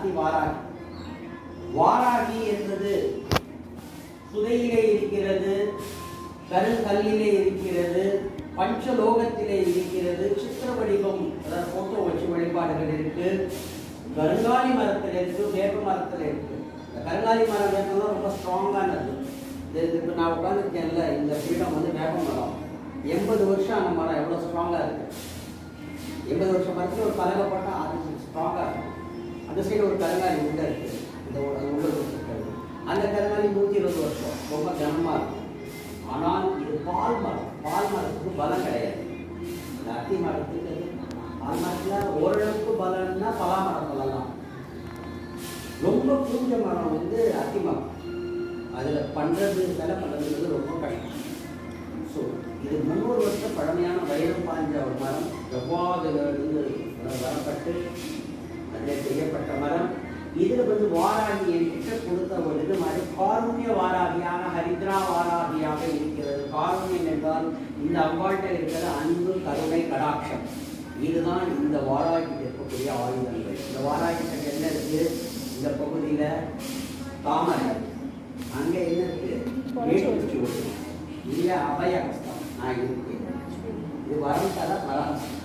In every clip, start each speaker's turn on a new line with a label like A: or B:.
A: அத்தி வாராகி. வாராகி என்பது சுதையிலே இருக்கிறது, கருங்கல்லிலே இருக்கிறது, பஞ்சலோகத்திலே இருக்கிறது, சித்திர வடிவம், அதாவது போட்டோ வச்சு வழிபாடுகள் இருக்கு. கருங்காலி மரத்தில் இருக்கு, வேப்ப மரத்தில் இருக்கு. இந்த கருங்காலி மரம் வேப்பம் ரொம்ப ஸ்ட்ராங்கானது. இது இப்போ நான் உட்காந்துருக்கேன்ல, இந்த பீடம் வந்து வேப்ப மரம் 80 வருஷம் அந்த மரம் எவ்வளோ ஸ்ட்ராங்காக இருக்கு. 80 வருஷம் மரத்தில் ஒரு பலகை போட்டால் அது ஸ்ட்ராங்காக இருக்கும். அந்த சைடு ஒரு கருங்காலி உள்ள இருக்குது, இந்த உள்ள இருக்கிறது. அந்த கருங்காலி 120 வருஷம் ரொம்ப கனமாக இருக்கும். ஆனால் இது பால் மரம். பால் மரத்துக்கு பலம் கிடையாது. இந்த அத்தி மரத்துக்கு பால் மரத்தில் ஓரளவுக்கு பலம்னா பலாமரம் சொல்லலாம். ரொம்ப பூஞ்ச மரம் வந்து அத்தி மரம். அதில் பண்ணுறது வேலை பண்ணுறது ரொம்ப கஷ்டம். ஸோ இது 300 வருஷம் பழமையான வைரம் பாய்ஞ்ச ஒரு மரம். எவ்வாதிலிருந்து வரப்பட்டு அதில் செய்யப்பட்ட மரம். இதில் வந்து வாராகி என்கிட்ட கொடுத்த ஒரு இது மாதிரி காருண்ய வாராகியாக, ஹரித்ரா வாராகியாக இருக்கிறது. காருண்யம் என்றால் இந்த அம்பாள்கிட்ட இருக்கிற அன்பு, கருணை, கடாட்சம். இதுதான் இந்த வாராகிட்ட இருக்கக்கூடிய ஆயுதங்கள். இந்த வாராகிட்ட என்ன இருக்கு? இந்த பகுதியில் தாமரை, அங்கே என்ன இருக்கு? இல்லையா அபயஹஸ்தம். நான் இருக்கேன். இது வரம் தர பரஹஸ்தம்.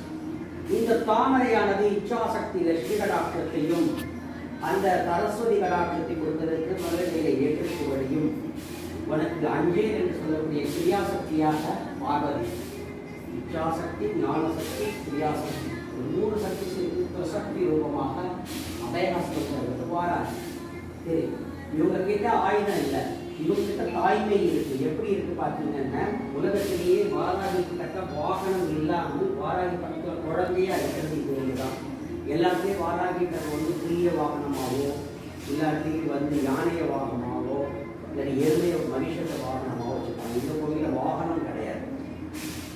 A: இந்த தாமரையானது இச்சாசக்தி லட்சுமி கடாட்சத்தையும் அந்த சரஸ்வதி கடாட்சத்தை கொடுத்ததற்கு மகளிரை ஏற்றுக்குவதையும் உனக்கு அஞ்சேன் என்று சொல்லக்கூடிய கிரியாசக்தியாக பார்வதி. இச்சாசக்தி, ஞானசக்தி, கிரியாசக்தி, 3 சக்தி சக்தி ரூபமாக அபயஹஸ்தம் வாராது. சரி, இவங்க கிட்ட ஆயுதம் இல்லை, இவங்க கிட்ட தாய்மை இருக்கு. எப்படி இருக்கு பார்த்தீங்கன்னா, உலகத்திலேயே வாராகிக்கு தக்க வாகனம் இல்லாமல் வாராகி பக்கத்தில் குழந்தையா இருக்கிறது இது ஒன்றுதான். எல்லாத்தையும் வாராகிட்ட வந்து புதிய வாகனமாகவோ, இல்லாட்டி வந்து யானைய வாகனமாகவோ, இல்லாட்டி எருமைய மனுஷத்த வாகனமாகவோ வச்சுருக்காங்க. இந்த கோவிலில் வாகனம் கிடையாது.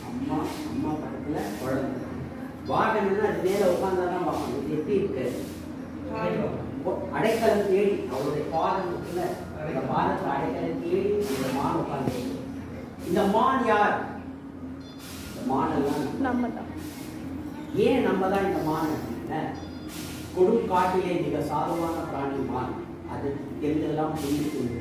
A: அம்மா அம்மா பக்கத்தில் குழந்தை. வாகனம்னா அது மேலே உட்காந்தாதான் வாகனம். இது எப்படி இருக்கு? அடைக்கலம் தேடி அவருடைய பாதம் இருக்குல்ல, அந்த பாதத்தை அடைக்கலம் தேடி இந்த மான் உட்காந்து. இந்த மான் யார்? இந்த மானெல்லாம் நம்ம தான். ஏன் நம்ம தான் இந்த மான்? கொடும் காட்டிலே மிக சாதுவான பிராணி மான். அது எங்கெல்லாம் புரிந்து கொண்டு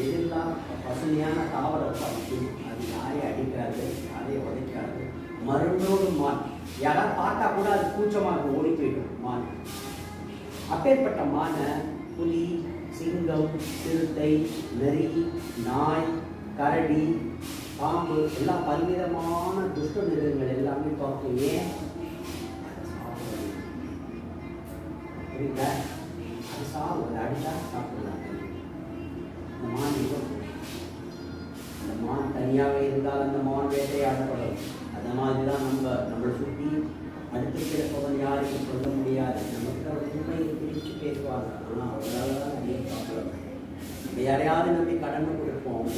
A: எதெல்லாம் பசுமையான தாவரத்தை அமைக்கும். அது யாரை அடிக்காது, யாரையை உதைக்காது. மருந்தோடு மான். யாராவது பார்த்தா கூட அது கூச்சமாக ஓடி போயிடும் மான். அப்பேற்பட்ட மானை புலி, சிங்கம், சிறுத்தை, நரி, நாய், கரடி, பாம்பு எல்லாம் பல்விதமான துஷ்ட மிருகங்கள் எல்லாமே பார்க்கும். ஏன்? புரியுதா? அது சாப்பிடுது, அடித்தா சாப்பிடலாம். அந்த மான் அந்த மான் தனியாகவே இருந்தால் அந்த மான் வேட்டையாடப்படும். அந்த மாதிரி தான் நம்மளை சுற்றி அடுத்து கிடப்பவன் யாருக்கும் சொல்ல முடியாது. நமக்கு அவர் உண்மையை பிரித்து பேசுவாங்க. ஆனால் அவங்களால தான் நிறைய ப்ராப்ளம். நம்ம யாரையாவது நம்பி கடனை கொடுப்போம்.